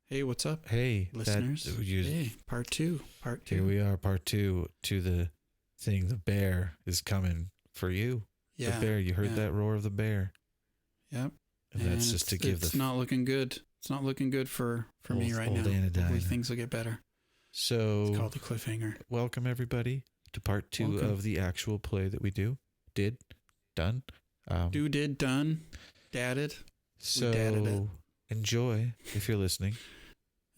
Hey, what's up? Hey, listeners. Hey, part two. Here we are, part two to the thing. The bear is coming for you. Yeah. The bear. You heard that roar of the bear. Yep. And that's just to give It's not looking good. It's not looking good for me right now. Anodyne. Hopefully things will get better. So it's called the cliffhanger. Welcome everybody to part two of the actual play that we done. Done, dadded. So dadded enjoy if you're listening.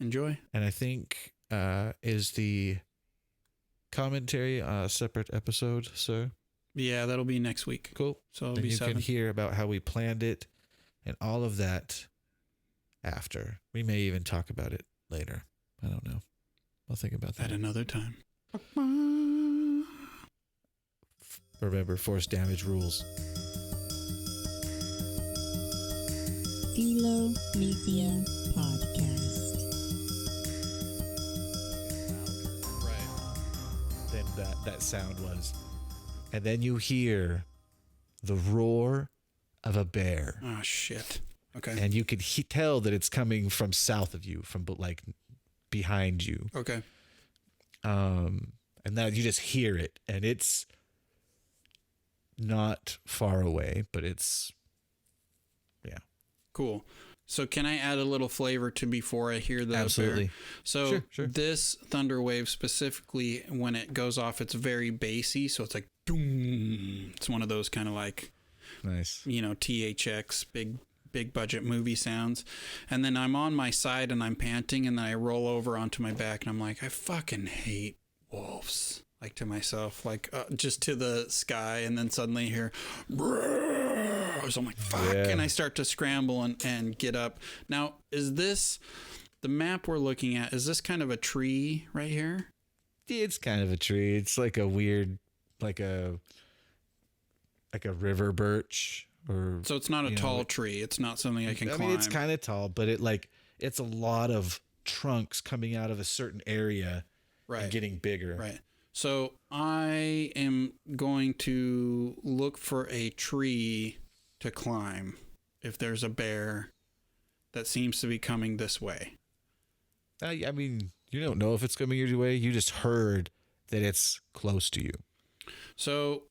Enjoy. And I think is the commentary a separate episode, sir? Yeah, that'll be next week. Cool. So it'll and be you 7. can hear about how we planned it and all of that after. We may even talk about it later. I don't know. I'll think about that at another time. Remember, force damage rules. Philomythia podcast. Right. Then that sound was. And then you hear the roar of a bear. Oh, shit. Okay. And you can tell that it's coming from south of you, from like behind you. Okay. And that you just hear it, and it's not far away, but it's, yeah. Cool. So can I add a little flavor to before I hear the Absolutely. bear? So Sure. This Thunderwave specifically, when it goes off, it's very bassy. So it's like, doom. It's one of those kind of like, Nice. THX, big budget movie sounds. And then I'm on my side and I'm panting, and then I roll over onto my back and I'm like, I fucking hate wolves. Like to myself, like just to the sky, and then suddenly hear, so I'm like, fuck, and I start to scramble and get up. Now, is this, the map we're looking at, is this kind of a tree right here? It's kind of a tree. It's like a weird, like a river birch. Or, so it's not a tall tree. It's not something I can climb. I mean, it's kind of tall, but it's a lot of trunks coming out of a certain area, right, and getting bigger. Right. So I am going to look for a tree to climb if there's a bear that seems to be coming this way. I mean, you don't know if it's coming your way. You just heard that it's close to you. So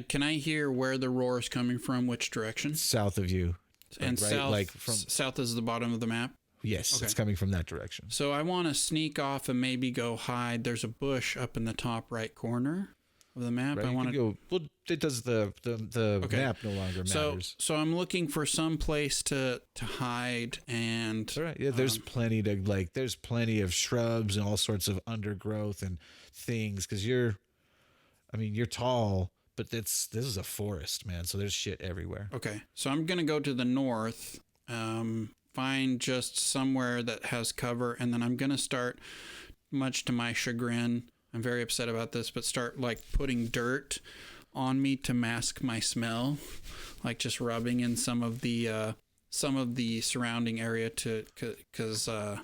can I hear where the roar is coming from? Which direction? South of you. And right? south, like from south is the bottom of the map? Yes, okay. It's coming from that direction. So I want to sneak off and maybe go hide. There's a bush up in the top right corner of the map. Right, I want to go. Well, it does the map no longer matters. So I'm looking for some place to hide, and all right. Yeah, there's plenty there's plenty of shrubs and all sorts of undergrowth and things, because you're tall, but this is a forest, man. So there's shit everywhere. Okay, so I'm gonna go to the north. Find just somewhere that has cover, and then I'm gonna start, much to my chagrin, I'm very upset about this, but start like putting dirt on me to mask my smell, like just rubbing in some of the surrounding area because all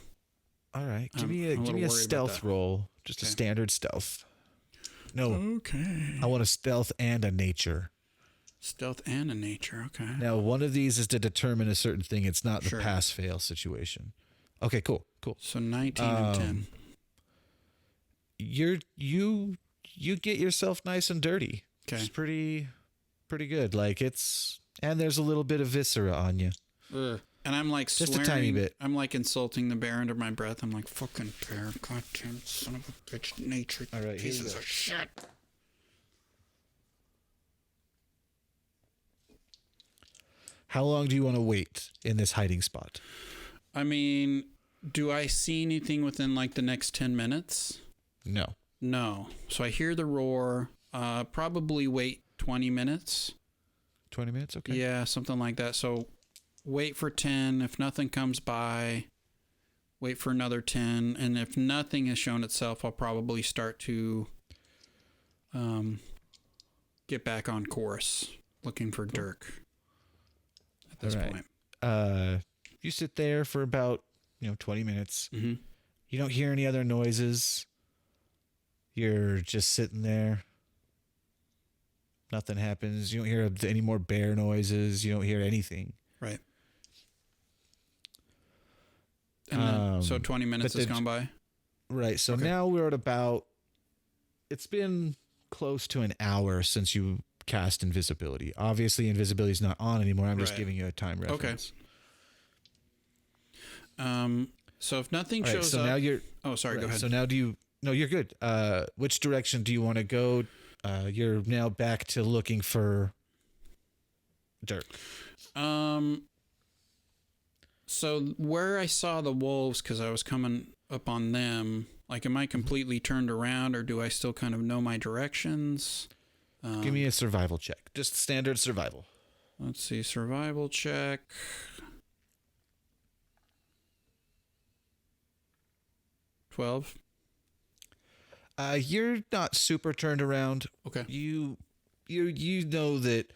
right, give me a stealth roll, just a standard stealth. No, okay, I want a stealth and a nature. Stealth and a nature, okay. Now, one of these is to determine a certain thing. It's not the pass-fail situation. Okay, cool. So 19 and 10. You get yourself nice and dirty. Okay. It's pretty good. And there's a little bit of viscera on you. Ugh. And I'm like just swearing, a tiny bit. I'm like insulting the bear under my breath. I'm like, fucking bear, goddamn son of a bitch, nature, all right, pieces of shit. How long do you want to wait in this hiding spot? I mean, do I see anything within like the next 10 minutes? No. So I hear the roar. Probably wait 20 minutes. 20 minutes? Okay. Yeah, something like that. So wait for 10. If nothing comes by, wait for another 10. And if nothing has shown itself, I'll probably start to get back on course, looking for Dirk at this point. You sit there for about 20 minutes. Mm-hmm. You don't hear any other noises. You're just sitting there. Nothing happens. You don't hear any more bear noises. You don't hear anything. Right. And then, so 20 minutes but has gone by. Right. So Okay. now we're at about, it's been close to an hour since you cast invisibility. Obviously, invisibility is not on anymore. I'm just Right. giving you a time reference. So if nothing All right, shows so up. now you're. Oh, sorry. Right, Go ahead. So now no, you're good. Which direction do you want to go? You're now back to looking for Dirk. So where I saw the wolves, because I was coming up on them, like, am I completely turned around, or do I still kind of know my directions? Give me a survival check. Just standard survival. Let's see, survival check. $12. You're not super turned around. Okay. You know that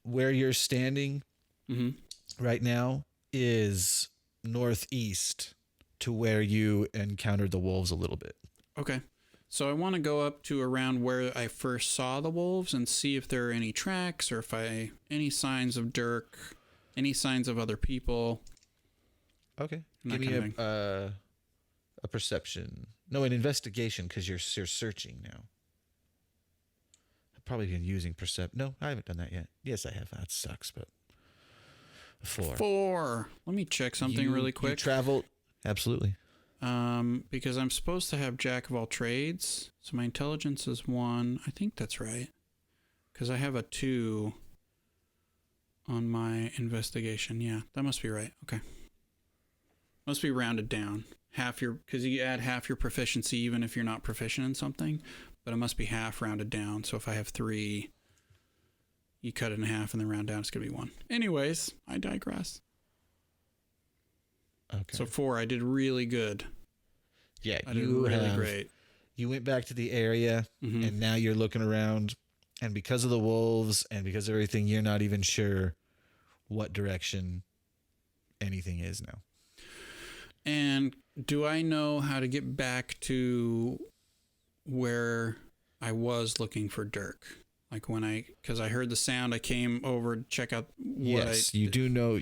where you're standing right now is northeast to where you encountered the wolves a little bit. Okay. So I want to go up to around where I first saw the wolves and see if there are any tracks, or if any signs of Dirk, any signs of other people. Okay. That Give kind me of a perception. No, an investigation, because you're searching now. I've probably been using percept. No, I haven't done that yet. Yes, I have. That sucks, but 4. 4. Let me check something really quick. You traveled. Absolutely. Because I'm supposed to have Jack of all trades. So my intelligence is 1. I think that's right. Because I have a 2 on my investigation. Yeah, that must be right. Okay. Must be rounded down. Because you add half your proficiency even if you're not proficient in something. But it must be half rounded down. So if I have 3, you cut it in half and then round down, it's going to be 1. Anyways, I digress. Okay. So 4, I did really good. Yeah, I did really great. You went back to the area, and now you're looking around, and because of the wolves and because of everything, you're not even sure what direction anything is now. And do I know how to get back to where I was looking for Dirk? Like because I heard the sound, I came over to check out what Yes, you do know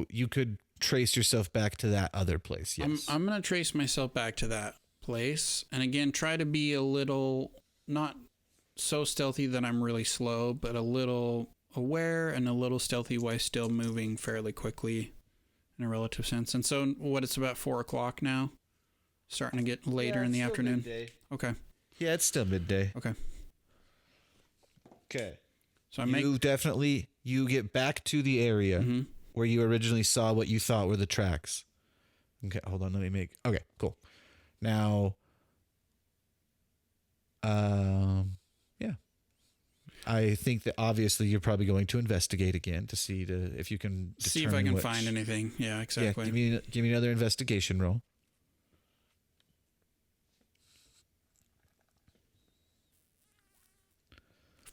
you could trace yourself back to that other place. Yes. I'm going to trace myself back to that place. And again, try to be a little, not so stealthy that I'm really slow, but a little aware and a little stealthy while still moving fairly quickly in a relative sense. And so it's about 4:00 now, starting to get later in the afternoon. Midday. Okay. Yeah, it's still midday. Okay. Okay. So you get back to the area where you originally saw what you thought were the tracks. Okay, hold on. Okay, cool. Now, yeah. I think that obviously you're probably going to investigate again to see if you can see if I can find anything. Yeah, exactly. Yeah, give me another investigation roll.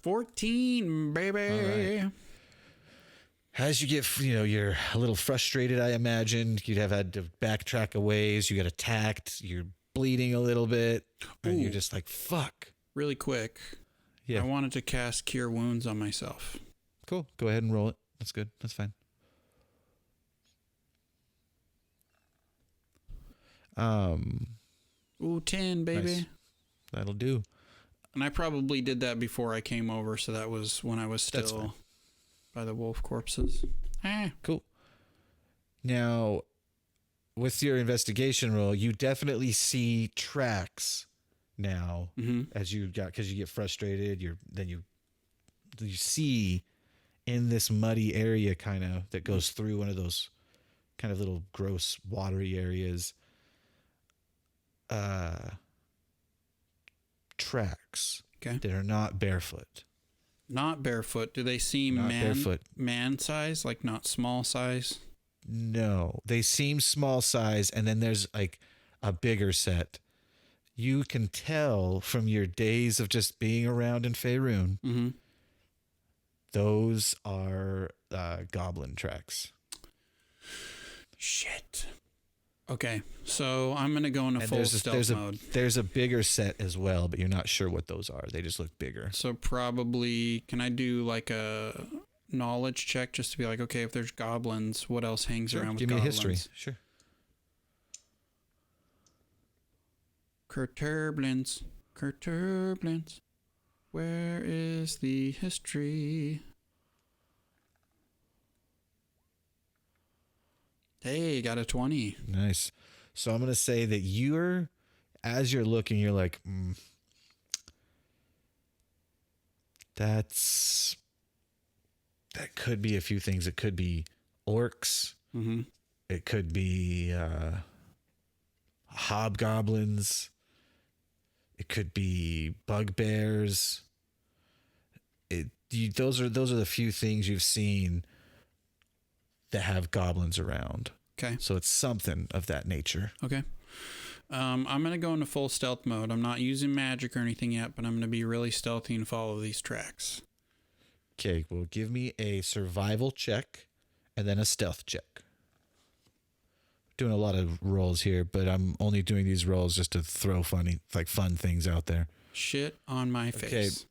14, baby. All right. As you get, you're a little frustrated, I imagine. You'd have had to backtrack a ways. You got attacked. You're bleeding a little bit. And you're just like, fuck. Really quick. Yeah. I wanted to cast Cure Wounds on myself. Cool. Go ahead and roll it. That's good. That's fine. Ooh, 10, baby. Nice. That'll do. And I probably did that before I came over, so that was when I was still by the wolf corpses. Cool. Now, with your investigation roll, you definitely see tracks now because you get frustrated. You see in this muddy area kind of that goes through one of those kind of little gross watery areas. Tracks that are not barefoot. Not barefoot. Do they seem man size, like not small size? No, they seem small size, and then there's like a bigger set. You can tell from your days of just being around in Faerun, those are goblin tracks. Shit. Okay, so I'm going to go into full stealth mode. There's a bigger set as well, but you're not sure what those are. They just look bigger. So probably, can I do like a knowledge check just to be like, okay, if there's goblins, what else hangs around with goblins? Give me a history. Sure. Curturbulence. Curturbulence. Where is the history? Hey, got a 20. Nice. So I'm going to say that as you're looking, you're like, that could be a few things. It could be orcs. Mm-hmm. It could be hobgoblins. It could be bugbears. Those are the few things you've seen that have goblins around. Okay. So it's something of that nature. Okay. I'm going to go into full stealth mode. I'm not using magic or anything yet, but I'm going to be really stealthy and follow these tracks. Okay, well, give me a survival check and then a stealth check. Doing a lot of rolls here, but I'm only doing these rolls just to throw fun things out there. Shit on my face.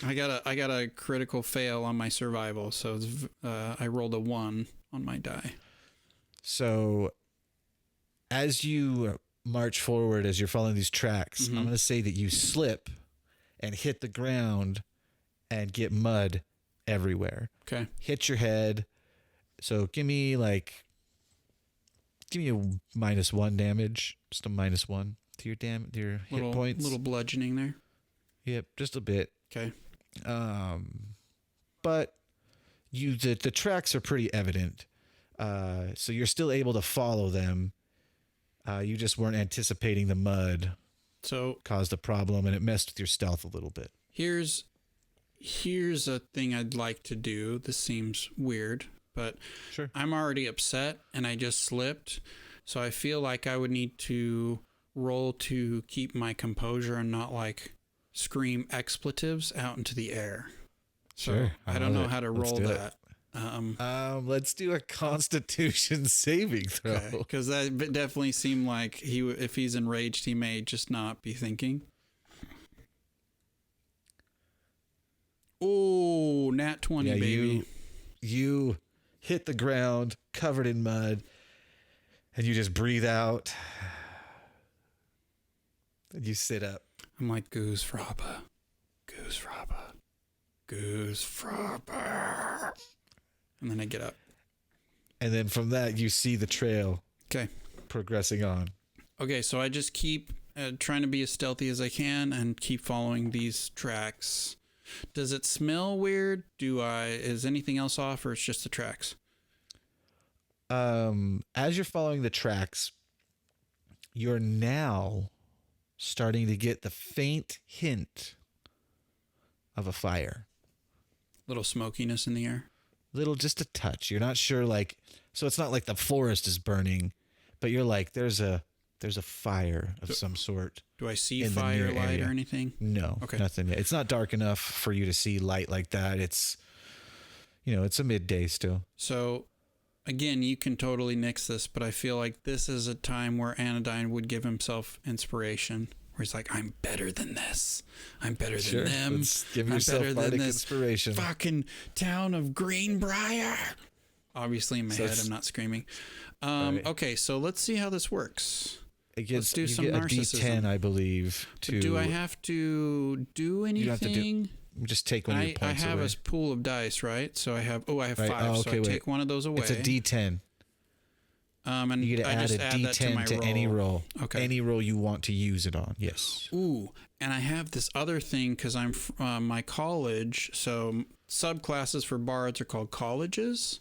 I got a critical fail on my survival, so I rolled a 1 on my die. So as you march forward, as you're following these tracks, I'm going to say that you slip and hit the ground and get mud everywhere. Okay. Hit your head. So give me a -1 damage, just a -1 to your hit points. Little bludgeoning there. Yep, just a bit. Okay. But the tracks are pretty evident. So you're still able to follow them. You just weren't anticipating the mud. So caused a problem, and it messed with your stealth a little bit. Here's a thing I'd like to do. This seems weird, but sure. I'm already upset and I just slipped. So I feel like I would need to roll to keep my composure and not scream expletives out into the air. So sure. I don't know how to roll that. Let's do a Constitution saving throw. Because that definitely seemed like if he's enraged, he may just not be thinking. Oh, nat 20, baby. You hit the ground covered in mud, and you just breathe out, and you sit up. I'm like, Goose Frappa, Goose Frappa, Goose Frappa. And then I get up. And then from that, you see the trail. Okay. Progressing on. Okay, so I just keep trying to be as stealthy as I can and keep following these tracks. Does it smell weird? Is anything else off, or it's just the tracks? As you're following the tracks, you're now starting to get the faint hint of a fire. Little smokiness in the air. Little, just a touch. You're not sure, so it's not like the forest is burning, but you're like, there's a fire of some sort. Do I see fire light or anything? No, okay. Nothing yet. It's not dark enough for you to see light like that. It's, it's a midday still. So, again, you can totally nix this, but I feel like this is a time where Anodyne would give himself inspiration, where he's like, I'm better than this. I'm better than them. Let's give yourself bardic inspiration. Fucking town of Greenbrier. Obviously, in my head, I'm not screaming. Right. Okay, so let's see how this works. Let's do some narcissism. A D10, I believe. Do I have to do anything? You have to just take one of your points away. I have a pool of dice, right? So I have 5. So I take one of those away. It's a D10. And you get to add a D10 to any roll. Okay. Any roll you want to use it on. Yes. Ooh, and I have this other thing because I'm my college. So subclasses for bards are called colleges.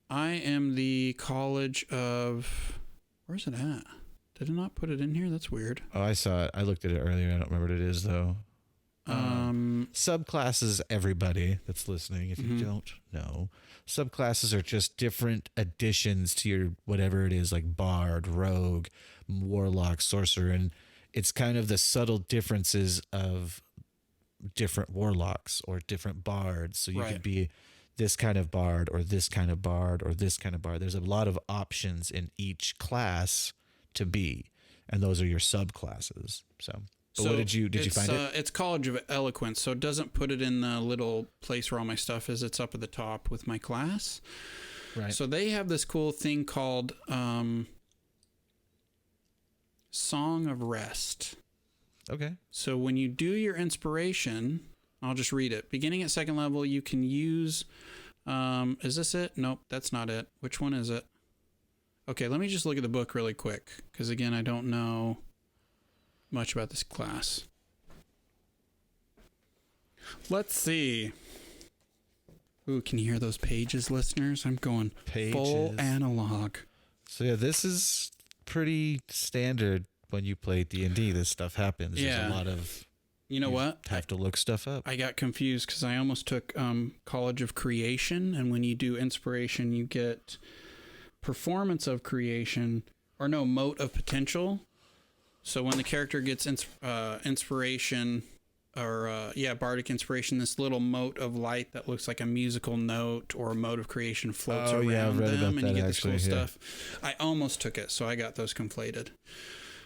I am the college of. Where's it at? Did it not put it in here? That's weird. Oh, I saw it. I looked at it earlier. I don't remember what it is though. Subclasses, everybody that's listening, if you don't know, subclasses are just different additions to your whatever it is, like bard, rogue, warlock, sorcerer, and it's kind of the subtle differences of different warlocks or different bards. So you could be this kind of bard or this kind of bard or this kind of bard. There's a lot of options in each class to be, and those are your subclasses. But what did you find it? It's College of Eloquence, so it doesn't put it in the little place where all my stuff is. It's up at the top with my class. Right. So they have this cool thing called Song of Rest. Okay. So when you do your inspiration, I'll just read it. Beginning at second level, you can use... is this it? Nope, that's not it. Which one is it? Okay, let me just look at the book really quick. Because again, I don't know much about this class. Let's see. Ooh, can you hear those pages, listeners? I'm going full analog. So yeah, this is pretty standard when you play D&D. This stuff happens. Yeah. There's a lot of... You know what? Have to look stuff up. I got confused because I almost took College of Creation, and when you do inspiration, you get performance of creation, or no, mote of potential. So when the character gets inspiration, or bardic inspiration, this little mote of light that looks like a musical note or a mote of creation floats around them, and you get this cool stuff. I almost took it, so I got those conflated.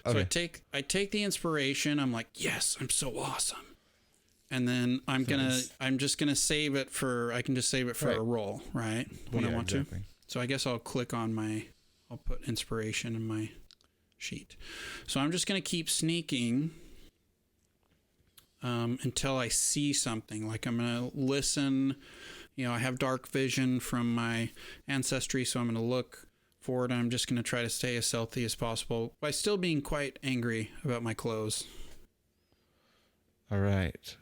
So I take the inspiration. I'm like, yes, I'm so awesome. And then I'm just gonna save it for. I can just save it for a roll, right? When I want to. So I guess I'll click on I'll put inspiration in my sheet. So I'm just gonna keep sneaking until I see something. Like I'm gonna listen. I have dark vision from my ancestry, so I'm gonna look forward. I'm just going to try to stay as stealthy as possible by still being quite angry about my clothes. All right.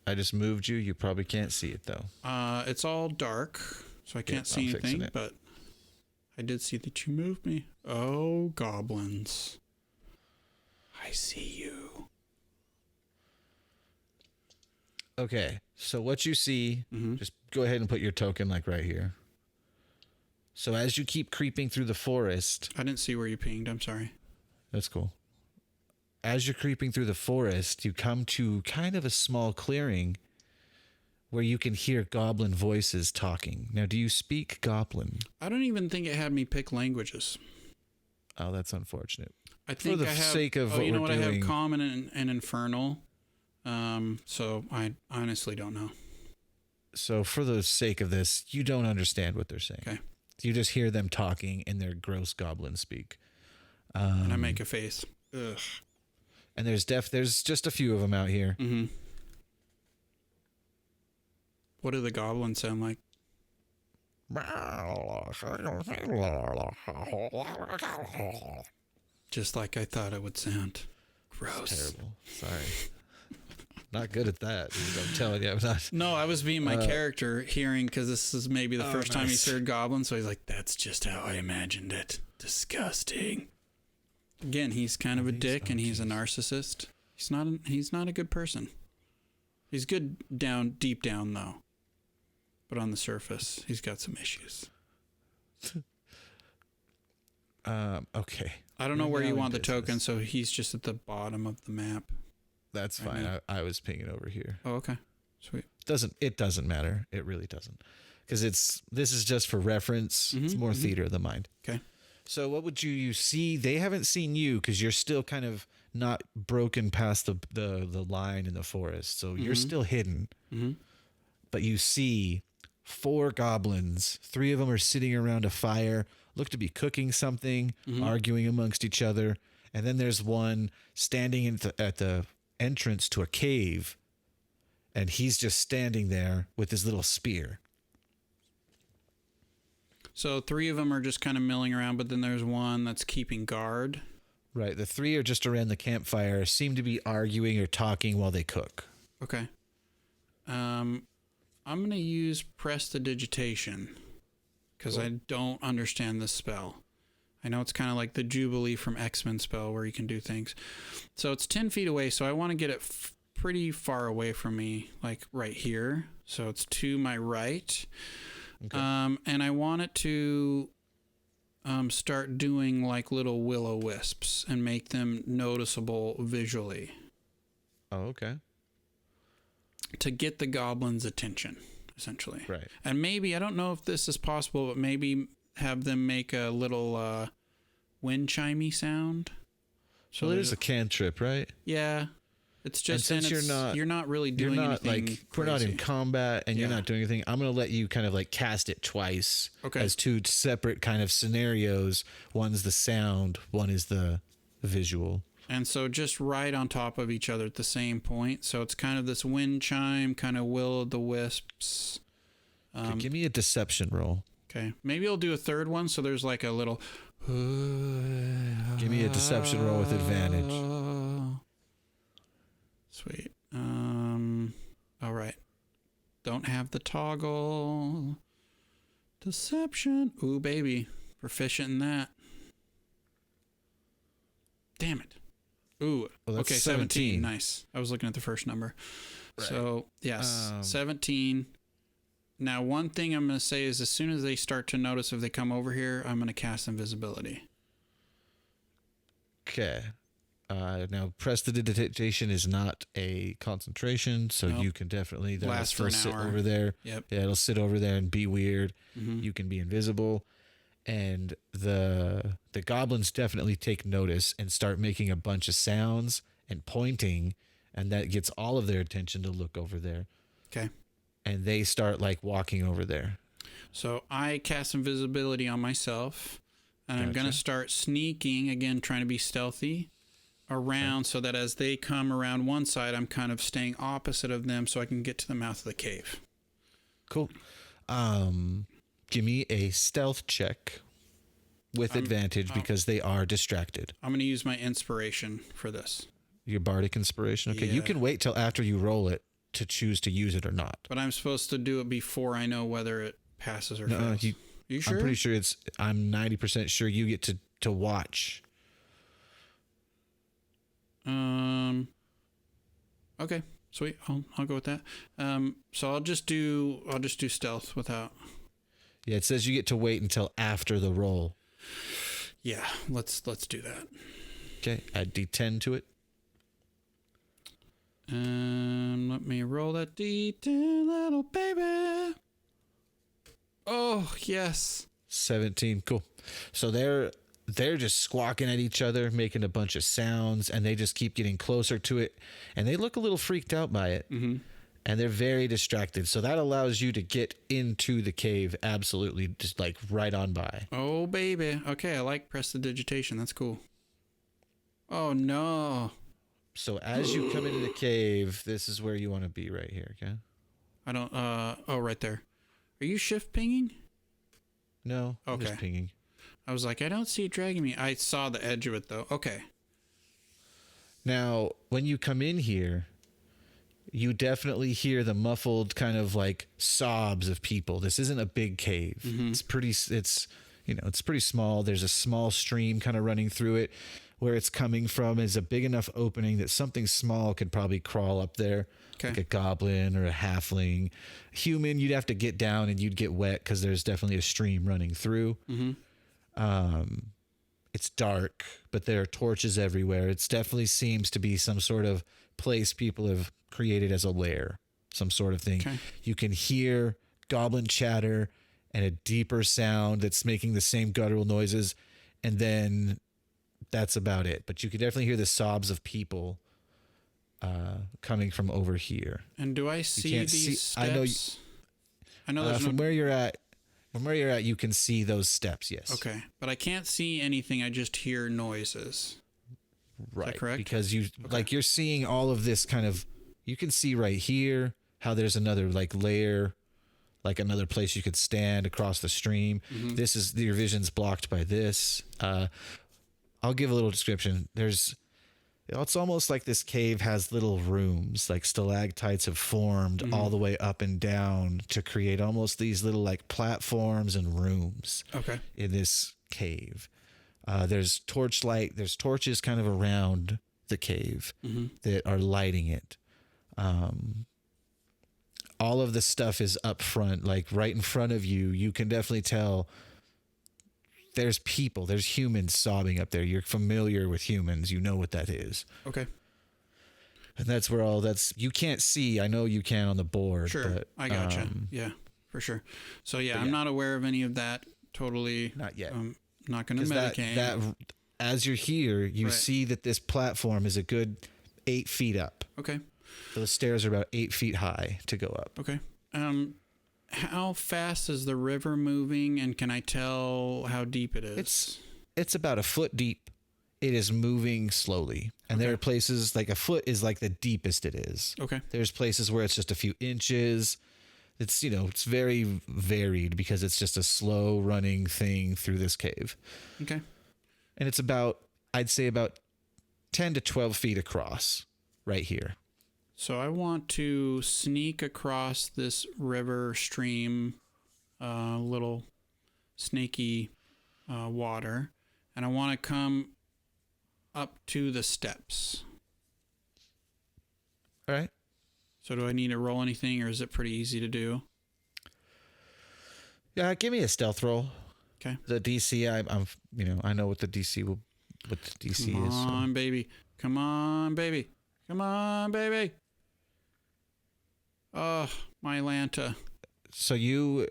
I just moved you. You probably can't see it, though. It's all dark, so I can't see anything, but I did see that you moved me. Oh, goblins. I see you. Okay, so what you see, just go ahead and put your token right here. So as you keep creeping through the forest... I didn't see where you pinged. I'm sorry. That's cool. As you're creeping through the forest, you come to kind of a small clearing where you can hear goblin voices talking. Now, do you speak goblin? I don't even think it had me pick languages. Oh, that's unfortunate. I think for the sake of what we're doing... I have common and infernal. So I honestly don't know. So for the sake of this, you don't understand what they're saying. Okay. You just hear them talking in their gross goblin speak. And I make a face. Ugh. And there's just a few of them out here. Mm-hmm. What do the goblins sound like? Just like I thought it would sound. Gross. It's terrible. Sorry. Not good at that, dude. I'm telling you, I'm not. No, I was being my character hearing, because this is maybe the first time he's heard goblins, so he's like, that's just how I imagined it. Disgusting. Again, he's kind of a dick, and he's a narcissist. He's not a good person. He's good deep down, though. But on the surface, he's got some issues. Okay. I don't know where you want the token, so he's just at the bottom of the map. That's fine. I was pinging over here. Oh, okay. Sweet. It doesn't matter. It really doesn't. Because this is just for reference. It's more theater of the mind. Okay. So what would you see? They haven't seen you because you're still kind of not broken past the line in the forest. So you're still hidden. Mm-hmm. But you see 4 goblins. 3 of them are sitting around a fire, look to be cooking something, arguing amongst each other. And then there's one standing at the entrance to a cave, and he's just standing there with his little spear. So 3 of them are just kind of milling around, but then there's one that's keeping guard. Right. The 3 are just around the campfire, seem to be arguing or talking while they cook. Okay. I'm going to use Prestidigitation because I don't understand this spell. I know it's kind of like the Jubilee from X-Men spell where you can do things. So it's 10 feet away, so I want to get it pretty far away from me, like right here. So it's to my right. Okay. And I want it to start doing like little will-o-wisps and make them noticeable visually. Oh, okay. To get the goblins' attention, essentially. Right. And maybe, I don't know if this is possible, but maybe have them make a little wind chimey sound. So there's a cantrip, right? Yeah. It's just, and since you're not really doing anything like, we're not in combat and you're not doing anything, I'm going to let you kind of like cast it twice as 2 separate kind of scenarios. One's the sound, one is the visual. And so just right on top of each other at the same point. So it's kind of this wind chime, kind of will-o'-the-wisps. Okay, give me a deception roll. Okay. Maybe I'll do a third one. So there's like a little... Give me a deception roll with advantage. Sweet. All right. Don't have the toggle. Deception. Ooh, baby. Proficient in that. Damn it. Ooh. Well, that's okay, 17. Nice. I was looking at the first number. Right. So, yes, 17. Now, one thing I'm going to say is as soon as they start to notice if they come over here, I'm going to cast invisibility. Okay. Now, Prestidigitation is not a concentration, so Nope. you can definitely Last for first an sit hour. over there. Yep. Yeah, it'll sit over there and be weird. Mm-hmm. You can be invisible, and the goblins definitely take notice and start making a bunch of sounds and pointing, and that gets all of their attention to look over there. Okay. And they start like walking over there. So I cast invisibility on myself, and I'm going to Gotcha. start sneaking, again, trying to be stealthy around so that as they come around one side, I'm kind of staying opposite of them so I can get to the mouth of the cave. Cool. Give me a stealth check with advantage because they are distracted. I'm going to use my inspiration for this, Your bardic inspiration. Okay, you Yeah. can wait till after you roll it to choose to use it or not. but I'm supposed to do it before I know whether it passes or No, fails. You sure? I'm pretty sure I'm 90% sure you get to watch. Okay, sweet. I'll go with that. So I'll just do stealth without. Yeah, it says you get to wait until after the roll. Yeah, let's do that. Okay, add D10 to it. Let me roll that D10, little baby. Oh, yes. 17. Cool. So they're just squawking at each other, making a bunch of sounds, and they just keep getting closer to it, and they look a little freaked out by it. Mm-hmm. And they're very distracted. So that allows you to get into the cave absolutely just like right on by. Oh, baby. Okay, I like Prestidigitation. That's cool. Oh, no. So as you come into the cave, this is where you want to be right here, okay? I don't, oh, right there. Are you shift pinging? No, I'm just Okay. pinging. I was like, I don't see it dragging me. I saw the edge of it, though. Okay. Now, when you come in here, you definitely hear the muffled kind of like sobs of people. This isn't a big cave. Mm-hmm. It's pretty small. There's a small stream kind of running through it. Where it's coming from is a big enough opening that something small could probably crawl up there. Okay. Like a goblin or a halfling. Human, you'd have to get down and you'd get wet because there's definitely a stream running through. Mm-hmm. It's dark, but there are torches everywhere. It definitely seems to be some sort of place people have created as a lair, some sort of thing. Okay. You can hear goblin chatter and a deeper sound that's making the same guttural noises, and then that's about it. But you can definitely hear the sobs of people coming from over here. And do I see can't these see- steps? I know there's From no... where you're at, you can see those steps. Yes. Okay, but I can't see anything. I just hear noises. Right. correct? Because you're seeing all of this kind of, you can see right here how there's another like layer, like another place you could stand across the stream. Mm-hmm. This is, your vision's blocked by this. I'll give a little description. It's almost like this cave has little rooms, like stalactites have formed all the way up and down to create almost these little like platforms and rooms Okay. in this cave. There's torchlight, there's torches kind of around the cave that are lighting it. All of the stuff is up front, like right in front of you. You can definitely tell there's people, there's humans sobbing up there. You're familiar with humans. You know what that is. Okay. And that's where you can't see. I know you can on the board. Sure. But, I gotcha. Yeah, for sure. So yeah, I'm not aware of any of that. Totally. Not yet. Not going to 'Cause medicate. that as you're here, you Right. see that this platform is a good 8 feet up. Okay. Those stairs are about 8 feet high to go up. Okay. How fast is the river moving, and can I tell how deep it is? It's about a foot deep it is moving slowly. And there are places like a foot is like the deepest it is. Okay. There's places where it's just a few inches. It's, it's very varied because it's just a slow running thing through this cave. Okay. And it's I'd say about 10 to 12 feet across right here. So I want to sneak across this river stream, little snaky water, and I want to come up to the steps. All right. So do I need to roll anything, or is it pretty easy to do? Yeah, give me a stealth roll. Okay. The DC, I know what the DC is. Come on, baby. Come on, baby. Come on, baby. Oh, my Lanta. So you,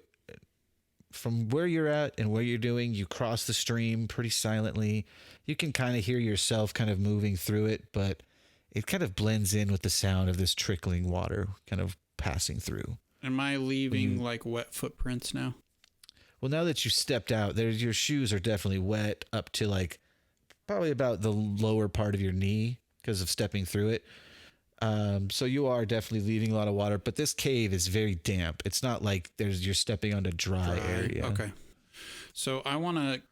from where you're at and where you're doing, you cross the stream pretty silently. You can kind of hear yourself kind of moving through it, but it kind of blends in with the sound of this trickling water kind of passing through. Am I leaving like wet footprints now? Well, now that you stepped out, your shoes are definitely wet up to like probably about the lower part of your knee because of stepping through it. So you are definitely leaving a lot of water, but this cave is very damp. It's not like you're stepping on a dry area. Okay. So I want to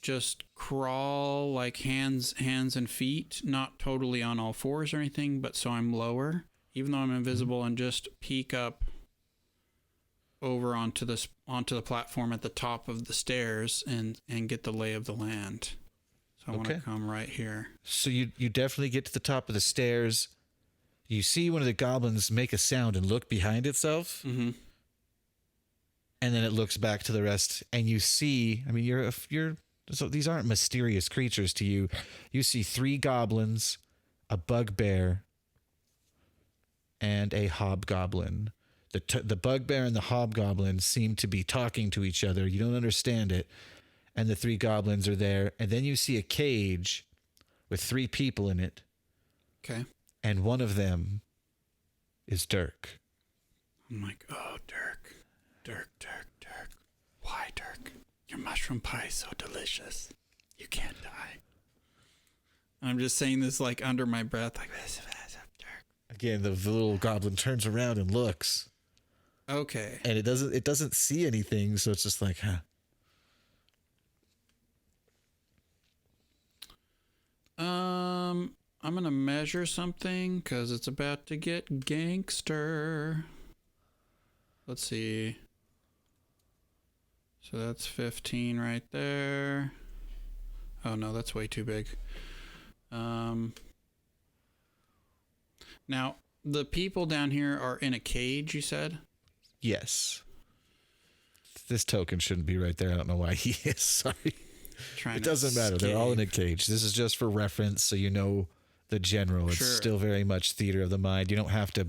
just crawl like hands and feet, not totally on all fours or anything, but so I'm lower, even though I'm invisible, and just peek up over onto the platform at the top of the stairs and get the lay of the land. So I want to come right here. So you definitely get to the top of the stairs. You see one of the goblins make a sound and look behind itself. Mm-hmm. And then it looks back to the rest, and you see, I mean, so these aren't mysterious creatures to you. You see 3 goblins, a bugbear, and a hobgoblin. The bugbear and the hobgoblin seem to be talking to each other. You don't understand it. And the 3 goblins are there. And then you see a cage with 3 people in it. Okay. And one of them is Dirk. I'm like, oh, Dirk. Why, Dirk? Your mushroom pie is so delicious. You can't die. And I'm just saying this like under my breath, like, Dirk. Again, the little goblin turns around and looks. Okay. And it doesn't see anything, so it's just like, huh. I'm going to measure something because it's about to get gangster. Let's see. So that's 15 right there. Oh, no, that's way too big. Now, the people down here are in a cage, you said? Yes. This token shouldn't be right there. I don't know why he is. Sorry. It doesn't matter. They're all in a cage. This is just for reference so you know the general. It's still very much theater of the mind. You don't have to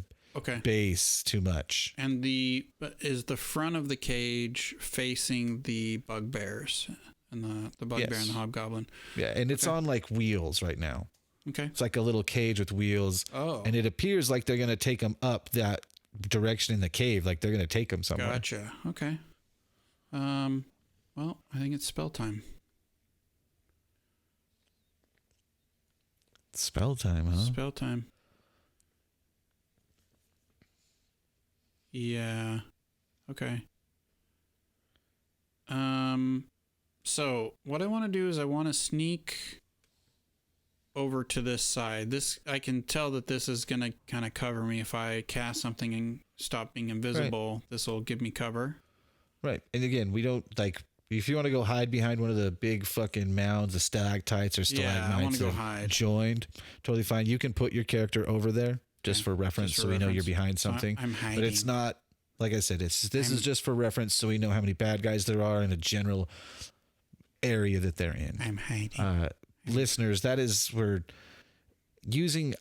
base too much. And is the front of the cage facing the bugbears and the bugbear and the hobgoblin? Yeah, and it's on like wheels right now. Okay. It's like a little cage with wheels. Oh. And it appears like they're going to take them up that direction in the cave. Like they're going to take them somewhere. Gotcha. Okay. Well, I think it's spell time. Spell time, huh? Spell time. Yeah. Okay. So what I want to do is I want to sneak over to this side. I can tell that this is going to kind of cover me. If I cast something and stop being invisible, this will give me cover. Right. And again, we don't like, if you want to go hide behind one of the big fucking mounds of stalactites or stalagmites I want to go hide. Joined, totally fine. You can put your character over there just for reference, so we know you're behind something. I'm hiding. But it's not, like I said, this is just for reference so we know how many bad guys there are in a general area that they're in. I'm hiding. Listeners, that is where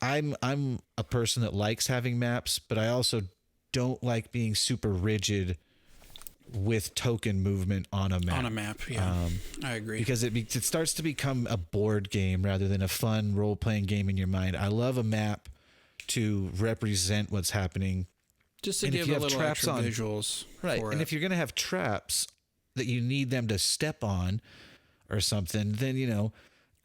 I'm a person that likes having maps, but I also don't like being super rigid with token movement on a map. On a map, yeah. I agree. Because it starts to become a board game rather than a fun role-playing game in your mind. I love a map to represent what's happening. Just to give a little extra visuals. Right. And if you're going to have traps that you need them to step on or something, then,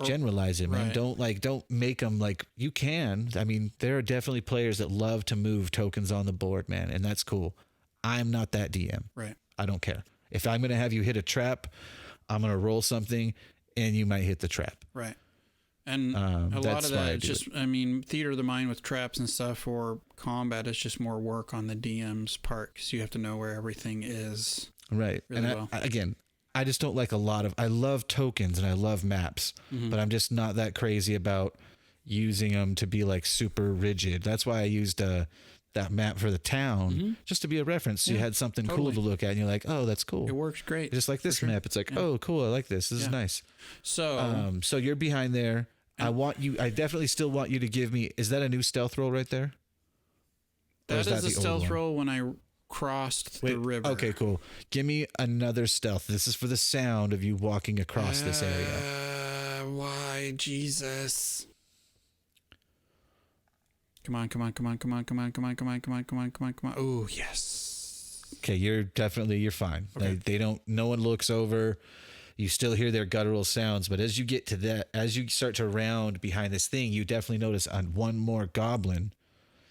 generalize it, man. Right. Don't make them like you can. I mean, there are definitely players that love to move tokens on the board, man, and that's cool. I'm not that DM. Right. I don't care. If I'm going to have you hit a trap, I'm going to roll something and you might hit the trap. Right. And a lot of that is just, I mean, theater of the mind with traps and stuff or combat is just more work on the DM's part because you have to know where everything is. Right. Really and again, I just don't like I love tokens and I love maps, but I'm just not that crazy about using them to be like super rigid. That's why I used that map for the town just to be a reference. So you had something cool to look at and you're like, oh, that's cool. It works great. Just like this map. It's like, oh, cool. I like this. This is nice. So, so you're behind there. I definitely still want you to give me, is that a new stealth roll right there? That is a stealth roll when I crossed the river. Okay, cool. Give me another stealth. This is for the sound of you walking across this area. Why, Jesus? Come on. Oh, yes. Okay, you're fine. Okay. No one looks over. You still hear their guttural sounds, but as you get to that, as you start to round behind this thing, you definitely notice on one more goblin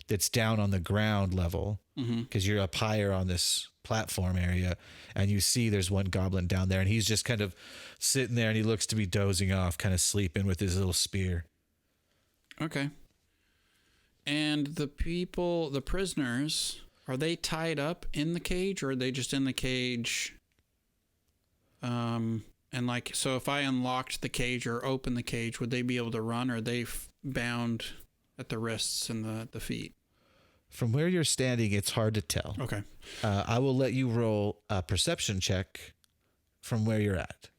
that's down on the ground level because you're up higher on this platform area, and you see there's one goblin down there, and he's just kind of sitting there, and he looks to be dozing off, kind of sleeping with his little spear. Okay. And the prisoners, are they tied up in the cage, or are they just in the cage? And like, so if I unlocked the cage or opened the cage, would they be able to run, or are they bound at the wrists and the feet? From where you're standing, it's hard to tell. Okay. I will let you roll a perception check from where you're at.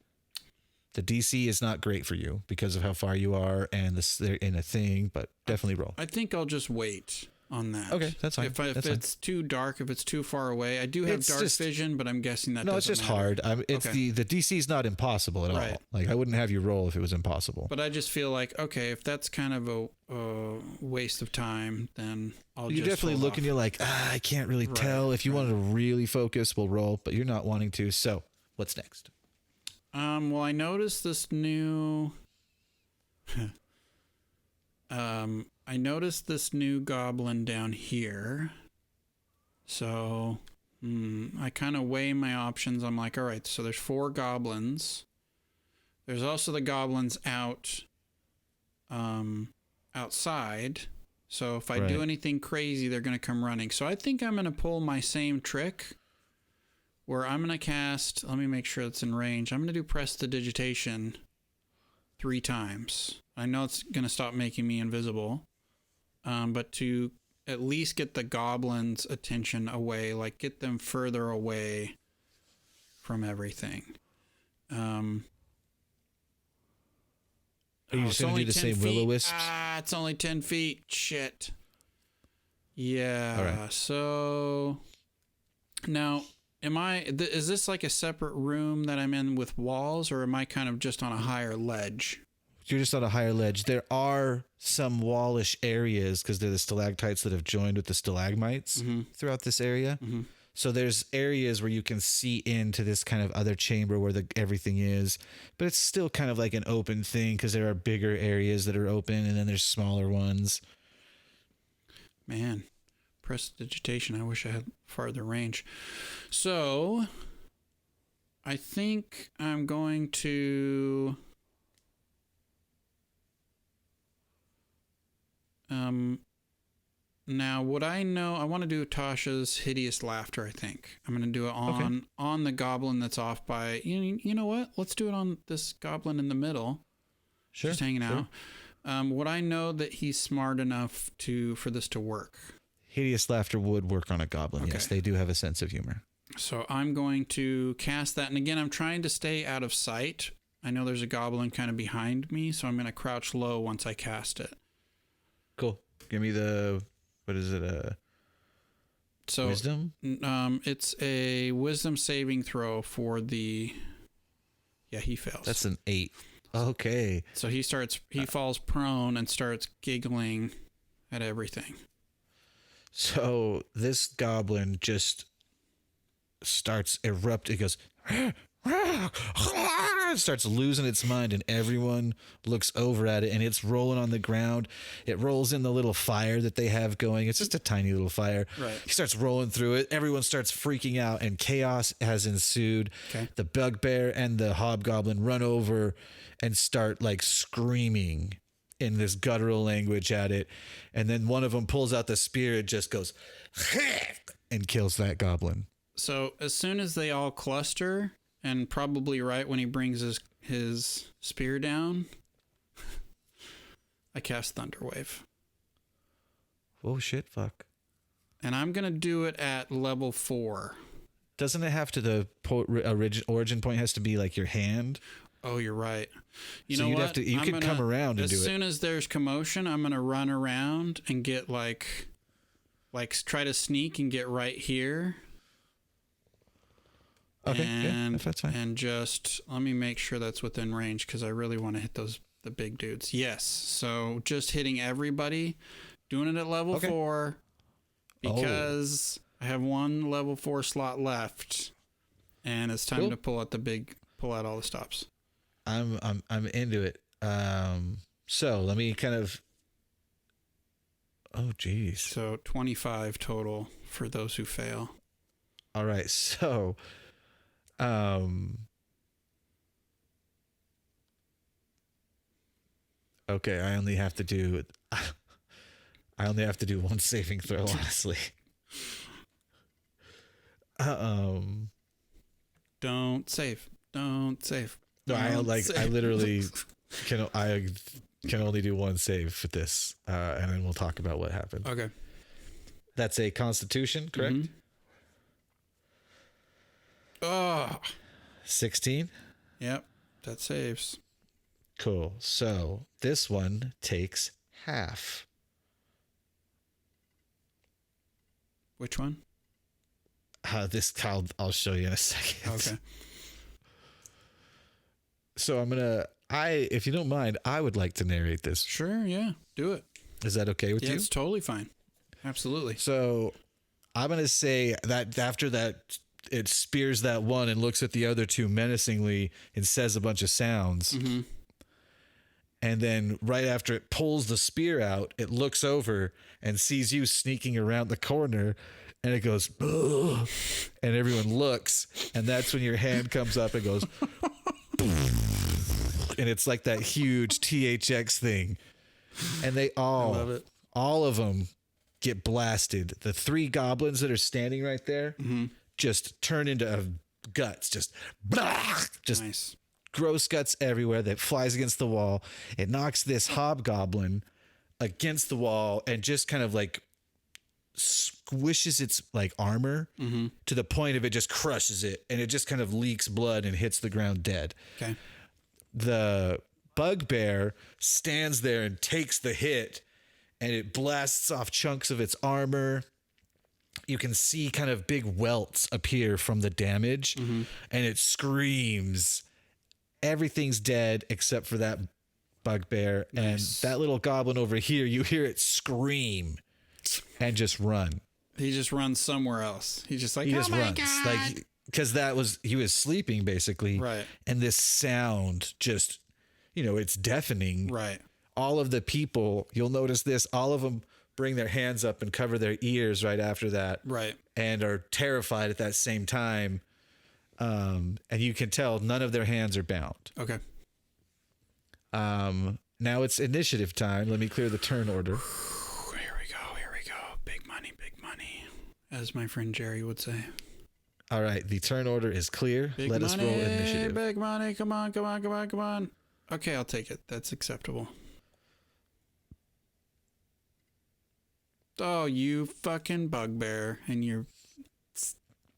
The DC is not great for you because of how far you are and they're in a thing, but definitely roll. I think I'll just wait on that. Okay, that's fine. If it's too dark, if it's too far away, I do have dark vision, but I'm guessing that it's just matter. hard. The DC is not impossible at all. Like I wouldn't have you roll if it was impossible. But I just feel like, okay, if that's kind of a waste of time, then I'll you definitely look and you're like, I can't really tell. If you wanted to really focus, we'll roll, but you're not wanting to. So what's next? Well, I noticed this new. I noticed this new goblin down here. So, I kind of weigh my options. I'm like, all right, so there's 4 goblins. There's also the goblins outside. So if I do anything crazy, they're going to come running. So I think I'm going to pull my same trick where I'm going to cast, let me make sure it's in range. I'm going to do Prestidigitation 3 times. I know it's going to stop making me invisible. But to at least get the goblins' attention away, like get them further away from everything. Are you just going to do the same will-o-wisp? It's only 10 feet. Shit. Yeah. All right. So now, is this like a separate room that I'm in with walls, or am I kind of just on a higher ledge? You're just on a higher ledge. There are some wallish areas because they're the stalactites that have joined with the stalagmites throughout this area. Mm-hmm. So there's areas where you can see into this kind of other chamber where everything is, but it's still kind of like an open thing because there are bigger areas that are open and then there's smaller ones. Man, Prestidigitation. I wish I had farther range. So I think I'm going to... Now, what I know, I want to do Tasha's Hideous Laughter, I think. I'm going to do it on the goblin that's off by... You know what? Let's do it on this goblin in the middle. Sure. Just hanging out. Would I know that he's smart enough for this to work? Hideous Laughter would work on a goblin, yes. They do have a sense of humor. So I'm going to cast that. And again, I'm trying to stay out of sight. I know there's a goblin kind of behind me, so I'm going to crouch low once I cast it. Cool. Give me the... What is it? Wisdom? It's a wisdom saving throw for the... Yeah, he fails. That's an 8. Okay. So he falls prone and starts giggling at everything. So this goblin just starts erupting. It goes, starts losing its mind, and everyone looks over at it, and it's rolling on the ground. It rolls in the little fire that they have going. It's just a tiny little fire. Right. He starts rolling through it. Everyone starts freaking out, and chaos has ensued. Okay. The bugbear and the hobgoblin run over and start like screaming in this guttural language at it. And then one of them pulls out the spear and just goes and kills that goblin. So as soon as they all cluster, and probably right when he brings his spear down, I cast Thunderwave. Oh shit, fuck. And I'm going to do it at level 4. Doesn't it have to, the origin point has to be like your hand? Oh, you're right. You So know you'd what? have to, you could come around and do it. As soon as there's commotion, I'm going to run around and get like try to sneak and get right here. Okay, and, yeah, if that's fine. And just let me make sure that's within range, because I really want to hit the big dudes. Yes. So just hitting everybody, doing it at level 4, because I have one level 4 slot left, and it's time to pull out all the stops. I'm into it. So let me kind of. Oh geez. So 25 total for those who fail. All right. So, okay. I only have to do one saving throw, honestly. Don't save. Don't save. No, I literally can only do one save for this, and then we'll talk about what happened. Okay. That's a Constitution, correct? Mm-hmm. Oh. 16. Yep. That saves. Cool. So this one takes half. Which one? I'll show you in a second. Okay. So if you don't mind, I would like to narrate this. Sure. Yeah. Do it. Is that okay with you? It's totally fine. Absolutely. So I'm going to say that after that, it spears that one and looks at the other two menacingly and says a bunch of sounds. Mm-hmm. And then right after it pulls the spear out, it looks over and sees you sneaking around the corner, and it goes, ugh, and everyone looks, and that's when your hand comes up and goes, and it's like that huge THX thing. And they all, love it. All of them get blasted. The 3 goblins that are standing right there just turn into guts, just Nice. gross guts everywhere that flies against the wall. It knocks this hobgoblin against the wall and just kind of like squishes its like armor to the point of it just crushes it, and it just kind of leaks blood and hits the ground dead. Okay. The bugbear stands there and takes the hit, and it blasts off chunks of its armor. You can see kind of big welts appear from the damage, and it screams. Everything's dead except for that bugbear. Nice. And that little goblin over here, you hear it scream and just run. He just runs somewhere else. He's just like, He oh just my runs. God. Like, because he was sleeping basically. Right. And this sound just, it's deafening. Right. All of the people, you'll notice this, all of them bring their hands up and cover their ears right after that. Right. And are terrified at that same time. And you can tell none of their hands are bound. Okay. Now it's initiative time. Let me clear the turn order. Here we go. Big money, as my friend Jerry would say. All right. The turn order is clear. Big Let money, us roll initiative. Big money. Come on. Okay, I'll take it. That's acceptable. Oh, you fucking bugbear and your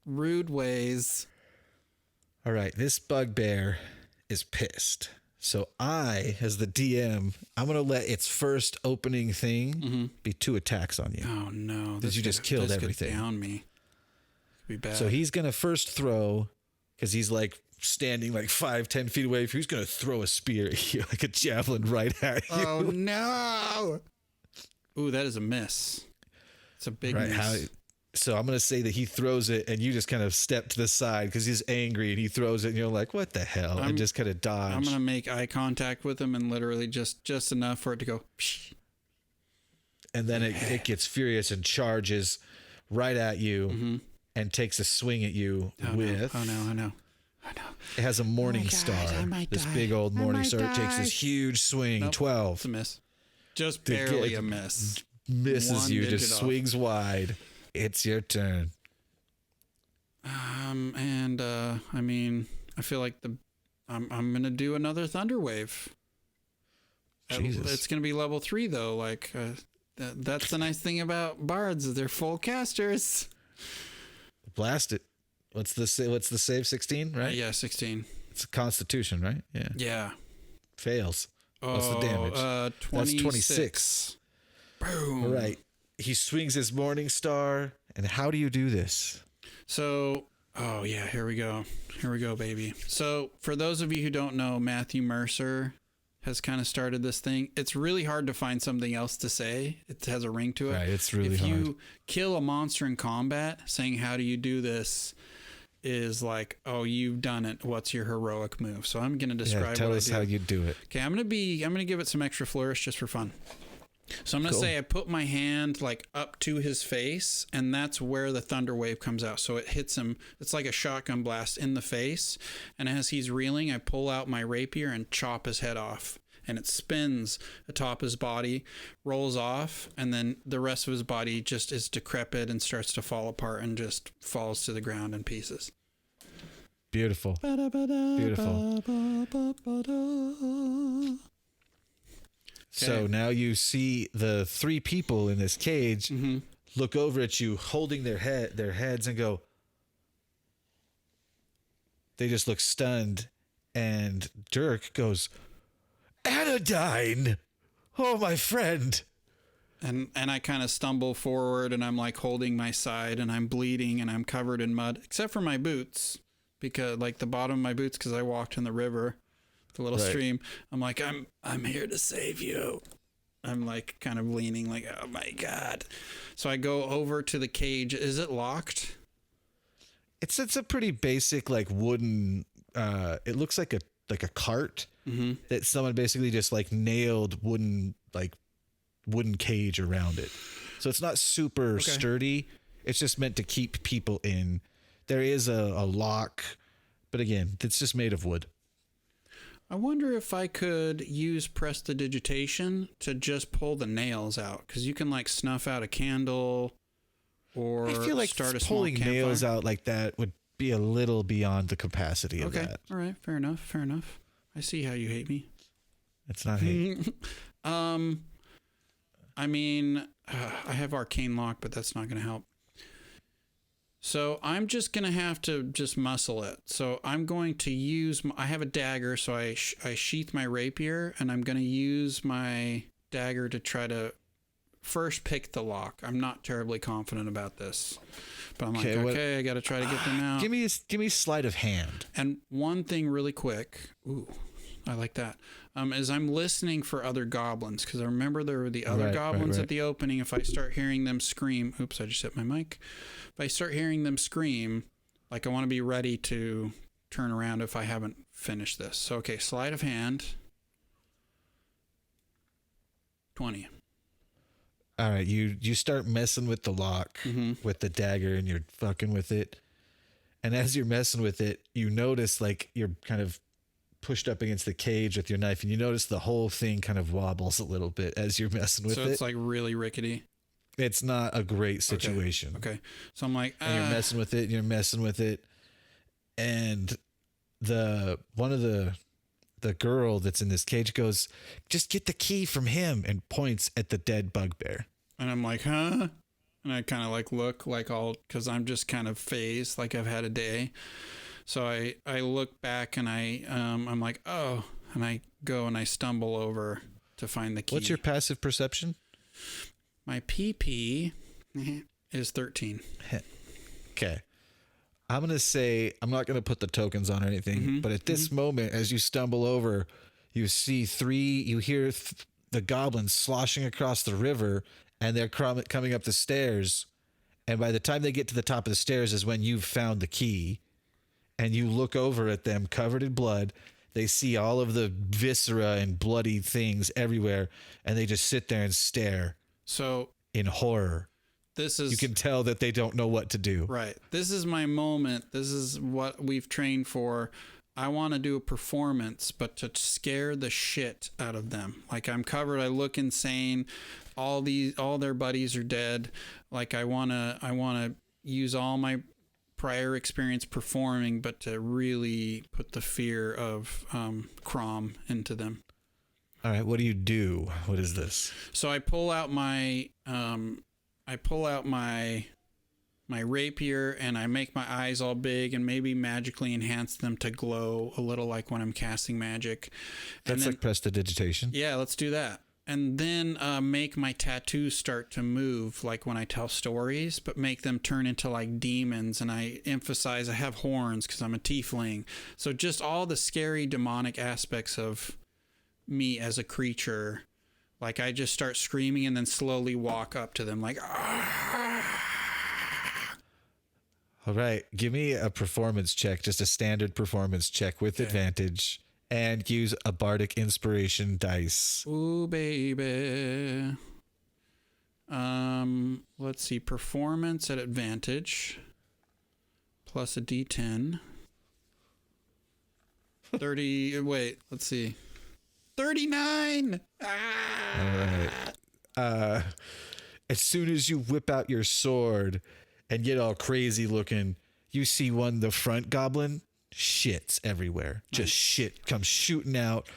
rude ways. All right. This bugbear is pissed. So I, as the DM, I'm going to let its first opening thing be 2 attacks on you. Oh, no. Because you just killed everything. Down me. Could be bad. So he's going to first throw, because he's like standing like 5-10 feet away. He's going to throw a spear at you, like a javelin right at you. Oh, no. Ooh, that is a miss. It's a big miss. So I'm going to say that he throws it and you just kind of step to the side because he's angry and he throws it and you're like, what the hell? And just kind of dodge. I'm going to make eye contact with him and literally just enough for it to go. And then it gets furious and charges right at you and takes a swing at you with. No. Oh, no, I know. It has a morning God, star. I might This die. big old I morning might star. It takes die. this huge swing. Nope, 12. It's a miss. Just barely a miss. Misses One you, digit just off. swings wide. It's your turn. I mean, I feel like I'm gonna do another Thunderwave. Jesus. It's gonna be level 3 though. Like that's the nice thing about bards, is they're full casters. Blast it. What's the save? 16, right? Yeah, 16. It's a Constitution, right? Yeah. Yeah. Fails. What's the damage? 26. That's 26. Boom. All right. He swings his morning star, and how do you do this? So, oh yeah, here we go. Here we go, baby. So, for those of you who don't know, Matthew Mercer has kind of started this thing. It's really hard to find something else to say. It has a ring to it. Right, it's really hard. If you kill a monster in combat, saying how do you do this is like, oh, you've done it. What's your heroic move? So I'm going to describe tell what us I do. how you do it. Okay, I'm going to give it some extra flourish just for fun. So I'm going to say I put my hand like up to his face, and that's where the thunder wave comes out. So it hits him. It's like a shotgun blast in the face. And as he's reeling, I pull out my rapier and chop his head off. And it spins atop his body, rolls off, and then the rest of his body just is decrepit and starts to fall apart and just falls to the ground in pieces. Beautiful. Beautiful. So now you see the 3 people in this cage look over at you, holding their heads, and go. They just look stunned, and Dirk goes, "Anodyne, oh my friend." And I kind of stumble forward, and I'm like holding my side, and I'm bleeding, and I'm covered in mud, except for my boots, because like the bottom of my boots, because I walked in the river. The little stream. I'm like, I'm here to save you. I'm like kind of leaning like, oh my God. So I go over to the cage. Is it locked? It's a pretty basic like wooden. It looks like a cart that someone basically just like nailed wooden cage around it. So it's not super sturdy. It's just meant to keep people in. There is a lock, but again, it's just made of wood. I wonder if I could use Prestidigitation to just pull the nails out, because you can like snuff out a candle or I feel like start a small pulling campfire. nails out like that would be a little beyond the capacity of that. All right. Fair enough. I see how you hate me. It's not hate. I mean, I have Arcane Lock, but that's not going to help. So I'm just going to have to just muscle it. So I'm going to use, I have a dagger, so I sheath my rapier, and I'm going to use my dagger to try to first pick the lock. I'm not terribly confident about this, but I'm I got to try to get them out. Give me sleight of hand. And one thing really quick. Ooh, I like that. Is I'm listening for other goblins, because I remember there were the other goblins at the opening. If I start hearing them scream, oops, I just hit my mic. If I start hearing them scream, like I want to be ready to turn around if I haven't finished this. So, okay, sleight of hand. 20. All right, you start messing with the lock with the dagger, and you're fucking with it. And as you're messing with it, you notice like you're kind of pushed up against the cage with your knife, and you notice the whole thing kind of wobbles a little bit as you're messing with it. So it's like really rickety. It's not a great situation. Okay. So I'm like, and you're messing with it, and one of the girl that's in this cage goes, "Just get the key from him," and points at the dead bugbear. And I'm like, huh? And I kind of like look like because I'm just kind of phased, like I've had a day. So I look back, and I'm like, oh, and I go and I stumble over to find the key. What's your passive perception? My PP is 13. Okay. I'm going to say, I'm not going to put the tokens on or anything, but at this moment, as you stumble over, you see you hear the goblins sloshing across the river, and they're coming up the stairs, And by the time they get to the top of the stairs is when you've found the key, and you look over at them covered in blood. They see all of the viscera and bloody things everywhere, and they just sit there and stare. So in horror. You can tell that they don't know what to do. Right. This is my moment. This is what we've trained for. I want to do a performance, but to scare the shit out of them. Like, I'm covered. I look insane. All their buddies are dead. Like, I want to use all my prior experience performing, but to really put the fear of Crom into them. All right. What do you do? What is this? So I pull out my my rapier, and I make my eyes all big and maybe magically enhance them to glow a little, like when I'm casting magic. That's like Prestidigitation. Yeah, let's do that. And then make my tattoos start to move, like when I tell stories, but make them turn into like demons. And I emphasize I have horns because I'm a tiefling. So just all the scary demonic aspects of me as a creature. Like, I just start screaming and then slowly walk up to them like, ah. All right. Give me a performance check, just a standard performance check with advantage, and use a bardic inspiration dice. Ooh, baby. Let's see. Performance at advantage plus a D10. 30. Wait, let's see. 39. Ah! All right. As soon as you whip out your sword and get all crazy looking, you see the front goblin shits everywhere. Just shit comes shooting out.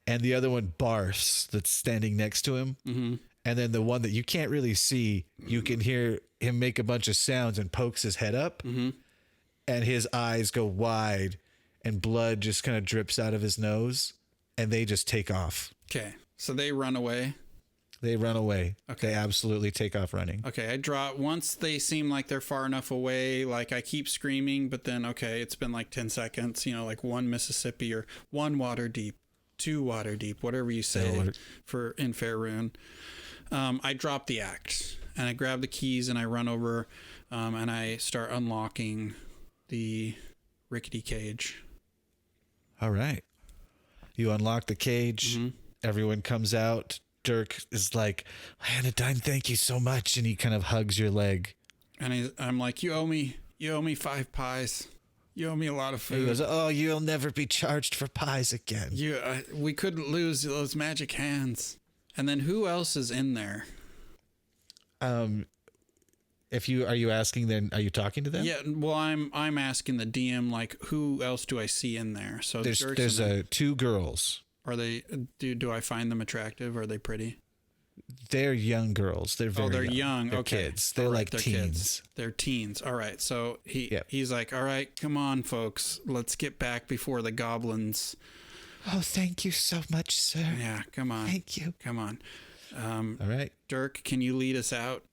And the other one barfs that's standing next to him. Mm-hmm. And then the one that you can't really see, you can hear him make a bunch of sounds and pokes his head up. Mm-hmm. And his eyes go wide and blood just kind of drips out of his nose. And they just take off. Okay. So they run away. They run away. Okay. They absolutely take off running. Okay. I draw. Once they seem like they're far enough away, like I keep screaming, but then, okay, it's been like 10 seconds, like 1 Mississippi or 1 water deep, 2 water deep, whatever you say in Faerun. I drop the axe and I grab the keys and I run over and I start unlocking the rickety cage. All right. You unlock the cage. Mm-hmm. Everyone comes out. Dirk is like, Anodyne, thank you so much. And he kind of hugs your leg. And I'm like, you owe me 5 pies. You owe me a lot of food. He goes, oh, you'll never be charged for pies again. We couldn't lose those magic hands. And then who else is in there? Are you asking then, are you talking to them? Yeah, well, I'm asking the DM, like, who else do I see in there? So there's 2 girls. Are they, do I find them attractive? Are they pretty? They're young girls. They're very they're young. They're okay. kids. They're like teens. Kids. They're teens. All right. So he's like, all right, come on, folks. Let's get back before the goblins. Oh, thank you so much, sir. Yeah, come on. Thank you. Come on. All right. Dirk, can you lead us out?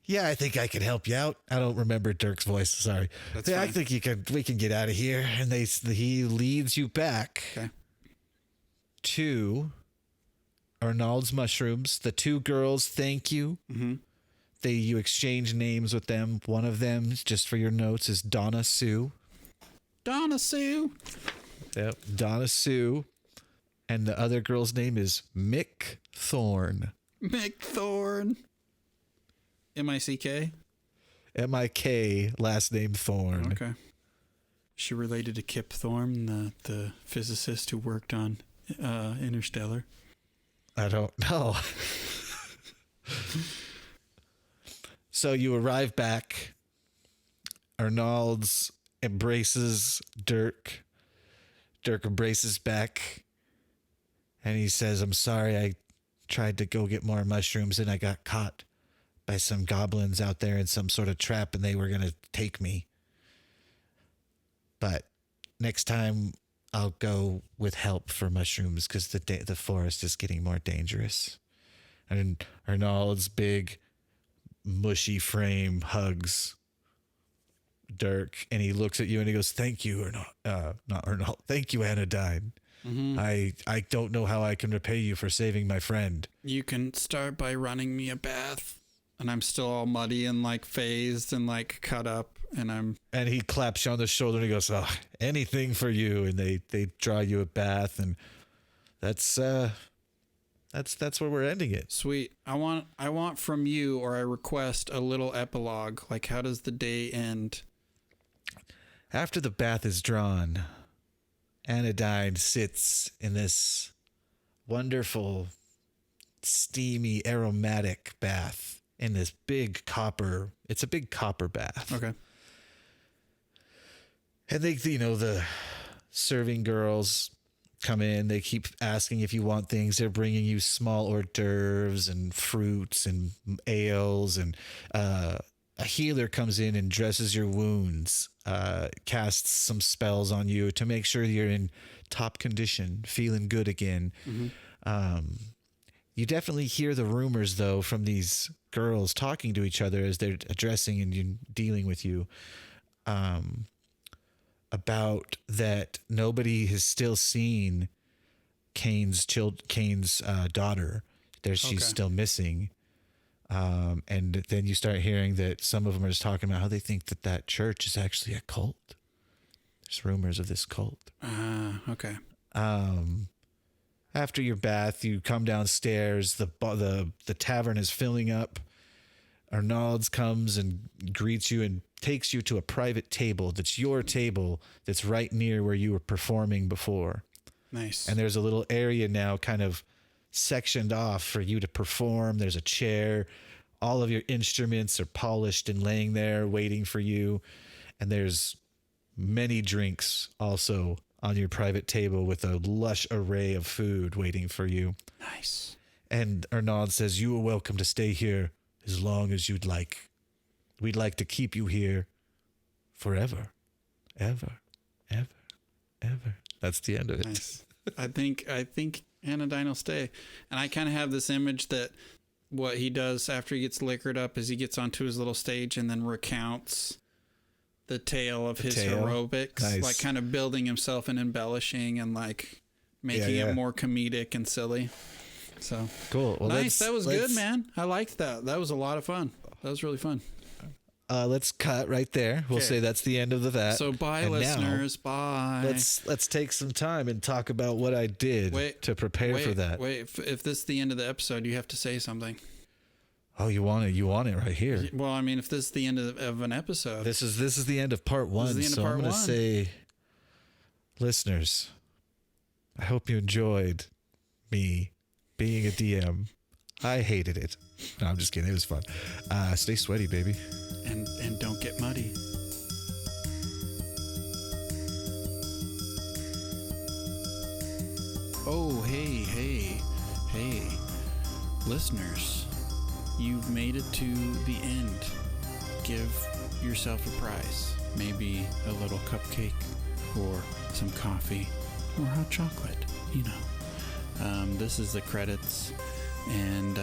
Yeah, I think I can help you out. I don't remember Dirk's voice. Sorry. That's fine. I think we can get out of here. And he leads you back to Ernald's mushrooms. The 2 girls, thank you. Mm-hmm. You exchange names with them. One of them, just for your notes, is Donna Sue. Donna Sue. Yep, Donna Sue. And the other girl's name is Mick Thorne. Mick Thorne. M-I-C-K? M-I-K, last name Thorne. Okay. Is she related to Kip Thorne, the physicist who worked on Interstellar? I don't know. So you arrive back. Ernald's embraces Dirk. Dirk embraces back. And he says, I'm sorry, I tried to go get more mushrooms and I got caught by some goblins out there in some sort of trap, and they were going to take me. But next time I'll go with help for mushrooms because the forest is getting more dangerous. And Ernald's big, mushy frame hugs Dirk, and he looks at you and he goes, thank you, not Ernald. Thank you, Anodyne. Mm-hmm. I don't know how I can repay you for saving my friend. You can start by running me a bath. and I'm still all muddy and like phased and like cut up, and he claps you on the shoulder and he goes, "Oh, anything for you." And they draw you a bath, and that's where we're ending it. sweet. I want from you, or I request a little epilogue. Like, how does the day end? After the bath is drawn, Anodyne sits in this wonderful, steamy, aromatic bath in this big copper. It's a big copper bath. Okay. And the serving girls come in. They keep asking if you want things. They're bringing you small hors d'oeuvres and fruits and ales, and a healer comes in and dresses your wounds, casts some spells on you to make sure you're in top condition, feeling good again. Mm-hmm. You definitely hear the rumors, though, from these girls talking to each other as they're addressing and dealing with you, about that nobody has still seen Cain's daughter. She's still missing. And then you start hearing that some of them are just talking about how they think that church is actually a cult. There's rumors of this cult. Okay. After your bath, you come downstairs. The tavern is filling up. Ernald comes and greets you and takes you to a private table. That's your table. That's right near where you were performing before. Nice. And there's a little area now, kind of sectioned off for you to perform. There's a chair. All of your instruments are polished and laying there waiting for you. And there's many drinks also on your private table with a lush array of food waiting for you. Nice. And Ernald says, "You are welcome to stay here as long as you'd like. We'd like to keep you here forever. Ever, ever, ever." That's the end of it. Nice. I think Anodyne will stay. And I kind of have this image that what he does after he gets liquored up is he gets onto his little stage and then recounts the tale of his Herobics, nice. Like kind of building himself and embellishing and like making it more comedic and silly. So cool. Well, nice. That was good, man. I liked that. That was a lot of fun. That was really fun. Let's cut right there. We'll say that's the end of that. So bye, and listeners. Bye. Let's take some time and talk about what I did to prepare for that. If this is the end of the episode, you have to say something. Oh, you want it right here. Well, I mean, if this is the end of an episode, this is the end of part one. So I'm going to say, listeners, I hope you enjoyed me being a DM. I hated it. No, I'm just kidding. It was fun. Stay sweaty, baby. And don't get muddy. Oh, hey. Listeners, you've made it to the end. Give yourself a prize. Maybe a little cupcake or some coffee or hot chocolate, This is the credits, and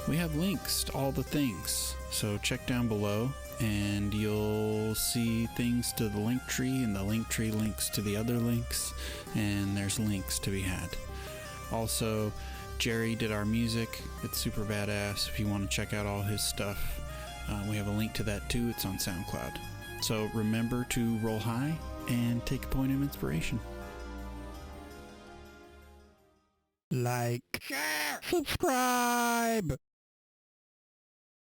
we have links to all the things. So check down below and you'll see things to the link tree, and the link tree links to the other links, and there's links to be had. Also, Jerry did our music. It's super badass. If you want to check out all his stuff, we have a link to that too. It's on SoundCloud. So remember to roll high and take a point of inspiration. Like, share, subscribe.